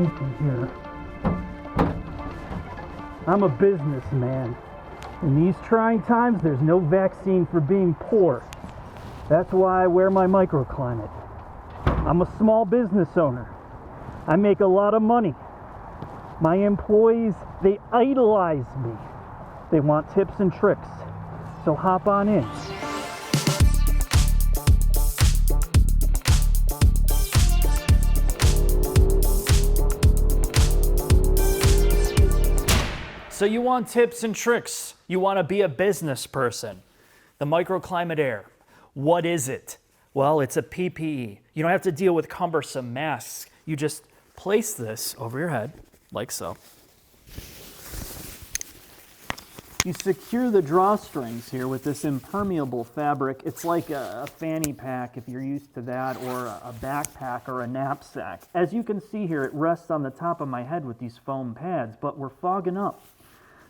safety here. I'm a businessman. In these trying times, there's no vaccine for being poor. That's why I wear my microclimate. I'm a small business owner. I make a lot of money. My employees, they idolize me. They want tips and tricks. So hop on in. So you want tips and tricks. You want to be a business person. The microclimate air. What is it? Well, it's a PPE. You don't have to deal with cumbersome masks. You just place this over your head, like so. You secure the drawstrings here with this impermeable fabric. It's like a fanny pack if you're used to that, or a backpack or a knapsack. As you can see here, it rests on the top of my head with these foam pads, but we're fogging up.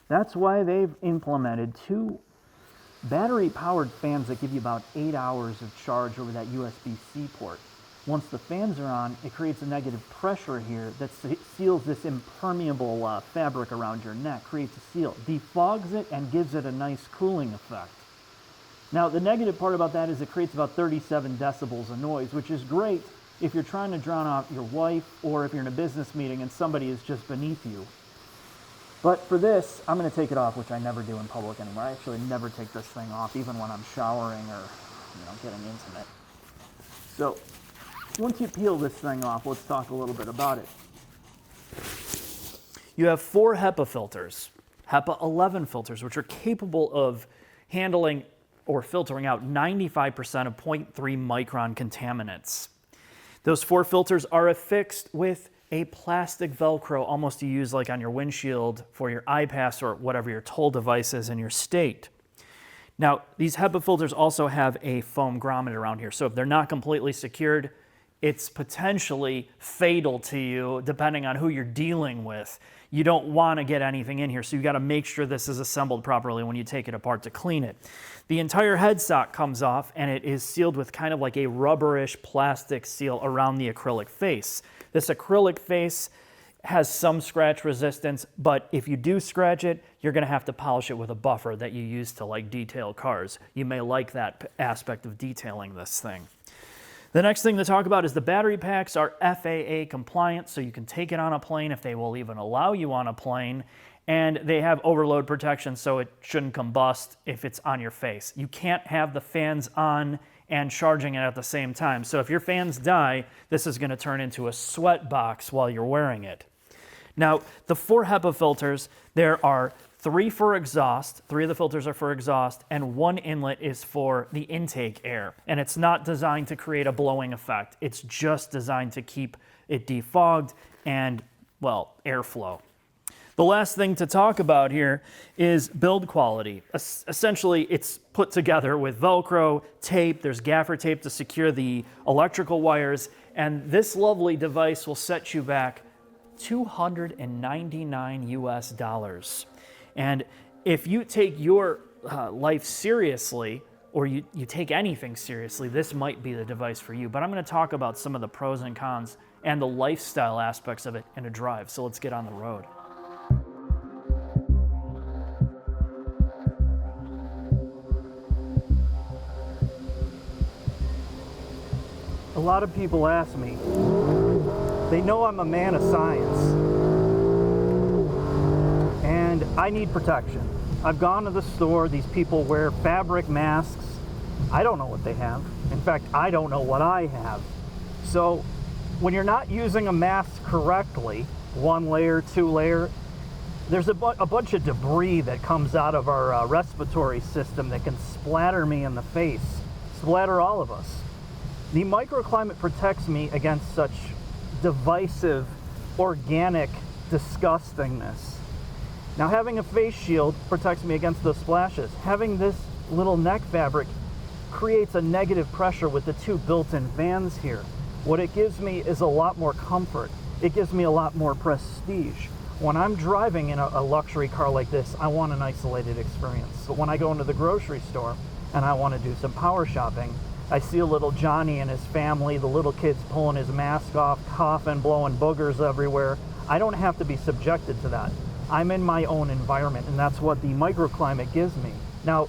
That's why they've implemented 2 battery-powered fans that give you about 8 hours of charge over that USB-C port. Once the fans are on, it creates a negative pressure here that seals this impermeable fabric around your neck, creates a seal, defogs it, and gives it a nice cooling effect. Now, the negative part about that is it creates about 37 decibels of noise, which is great if you're trying to drown out your wife or if you're in a business meeting and somebody is just beneath you. But for this, I'm going to take it off, which I never do in public anymore. I actually never take this thing off, even when I'm showering or, getting intimate. So, once you peel this thing off, let's talk a little bit about it. You have 4 HEPA filters, HEPA 11 filters, which are capable of handling or filtering out 95% of 0.3 micron contaminants. Those 4 filters are affixed with a plastic Velcro, almost to use like on your windshield for your iPass or whatever your toll device is in your state. Now, these HEPA filters also have a foam grommet around here, so if they're not completely secured, it's potentially fatal to you depending on who you're dealing with. You don't want to get anything in here, so you got to make sure this is assembled properly when you take it apart to clean it. The entire headstock comes off and it is sealed with kind of like a rubberish plastic seal around the acrylic face. This acrylic face has some scratch resistance, but if you do scratch it, you're going to have to polish it with a buffer that you use to like detail cars. You may like that aspect of detailing this thing. The next thing to talk about is the battery packs are FAA compliant, so you can take it on a plane if they will even allow you on a plane, and they have overload protection, so it shouldn't combust if it's on your face. You can't have the fans on and charging it at the same time. So if your fans die, this is going to turn into a sweat box while you're wearing it. Now, the 4 HEPA filters, there are 3 for exhaust, 3 of the filters are for exhaust, and 1 inlet is for the intake air. And it's not designed to create a blowing effect. It's just designed to keep it defogged and, well, airflow. The last thing to talk about here is build quality. Essentially, it's put together with Velcro, tape, there's gaffer tape to secure the electrical wires, and this lovely device will set you back $299 US. And if you take your life seriously, or you take anything seriously, this might be the device for you. But I'm going to talk about some of the pros and cons and the lifestyle aspects of it in a drive. So let's get on the road. A lot of people ask me, they know I'm a man of science, and I need protection. I've gone to the store, these people wear fabric masks. I don't know what they have. In fact, I don't know what I have. So when you're not using a mask correctly, 1 layer, 2 layer, there's a bunch of debris that comes out of our respiratory system that can splatter me in the face, splatter all of us. The microclimate protects me against such divisive, organic disgustingness. Now, having a face shield protects me against those splashes. Having this little neck fabric creates a negative pressure with the 2 built-in fans here. What it gives me is a lot more comfort. It gives me a lot more prestige. When I'm driving in a luxury car like this, I want an isolated experience. But when I go into the grocery store and I want to do some power shopping, I see a little Johnny and his family, the little kid's pulling his mask off, coughing, blowing boogers everywhere. I don't have to be subjected to that. I'm in my own environment, and that's what the microclimate gives me. Now,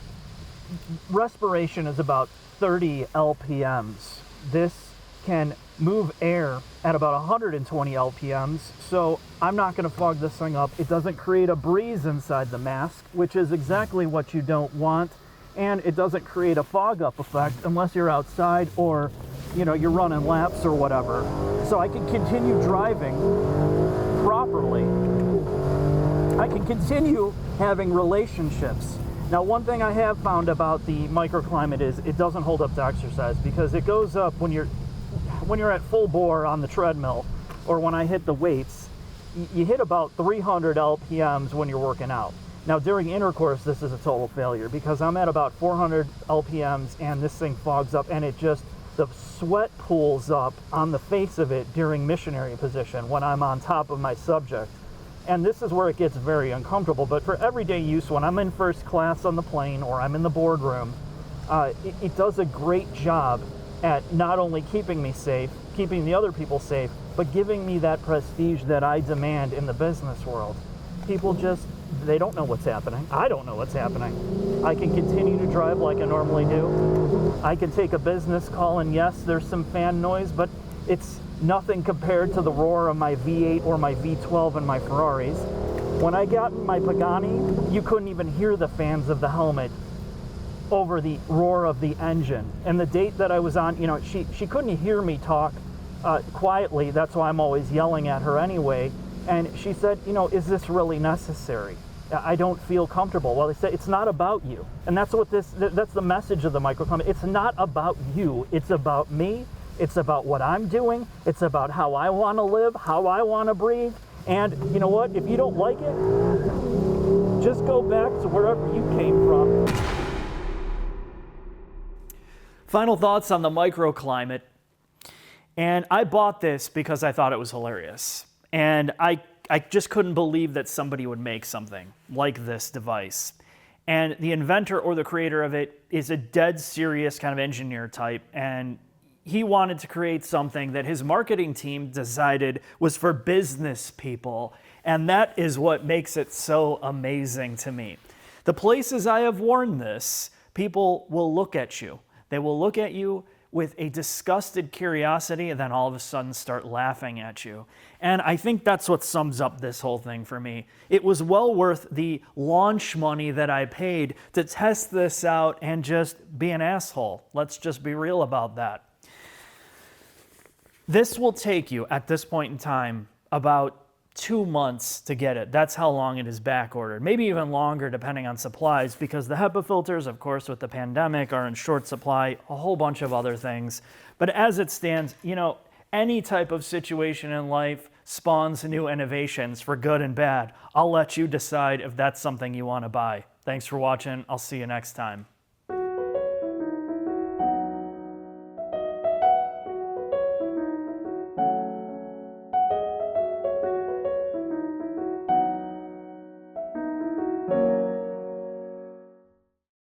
respiration is about 30 LPMs. This can move air at about 120 LPMs, so I'm not going to fog this thing up. It doesn't create a breeze inside the mask, which is exactly what you don't want, and it doesn't create a fog up effect unless you're outside or, you know, you're running laps or whatever. So I can continue driving properly. I can continue having relationships. Now, one thing I have found about the microclimate is it doesn't hold up to exercise, because it goes up when you're at full bore on the treadmill, or when I hit the weights, you hit about 300 LPMs when you're working out. Now, during intercourse, this is a total failure, because I'm at about 400 LPMs and this thing fogs up, and it just, the sweat pools up on the face of it during missionary position when I'm on top of my subject. And this is where it gets very uncomfortable. But for everyday use, when I'm in first class on the plane or I'm in the boardroom, it does a great job at not only keeping me safe, keeping the other people safe, but giving me that prestige that I demand in the business world. People just, they don't know what's happening. I don't know what's happening. I can continue to drive like I normally do. I can take a business call, and yes, there's some fan noise, but it's nothing compared to the roar of my V8 or my V12 and my Ferraris. When I got in my Pagani, you couldn't even hear the fans of the helmet over the roar of the engine. And the date that I was on, you know, she couldn't hear me talk quietly. That's why I'm always yelling at her anyway. And she said, you know, is this really necessary? I don't feel comfortable. Well, they said, it's not about you. And that's what that's the message of the microclimate. It's not about you. It's about me. It's about what I'm doing. It's about how I want to live, how I want to breathe. And you know what? If you don't like it, just go back to wherever you came from. Final thoughts on the microclimate. And I bought this because I thought it was hilarious. And I just couldn't believe that somebody would make something like this device. And the inventor or the creator of it is a dead serious kind of engineer type. And he wanted to create something that his marketing team decided was for business people. And that is what makes it so amazing to me. The places I have worn this, people will look at you. They will look at you with a disgusted curiosity, and then all of a sudden start laughing at you. And I think that's what sums up this whole thing for me. It was well worth the launch money that I paid to test this out and just be an asshole. Let's just be real about that. This will take you, at this point in time, about 2 months to get it. That's how long it is back ordered. Maybe even longer depending on supplies, because the HEPA filters, of course, with the pandemic are in short supply, a whole bunch of other things. But as it stands, you know, any type of situation in life spawns new innovations for good and bad. I'll let you decide if that's something you want to buy. Thanks for watching. I'll see you next time.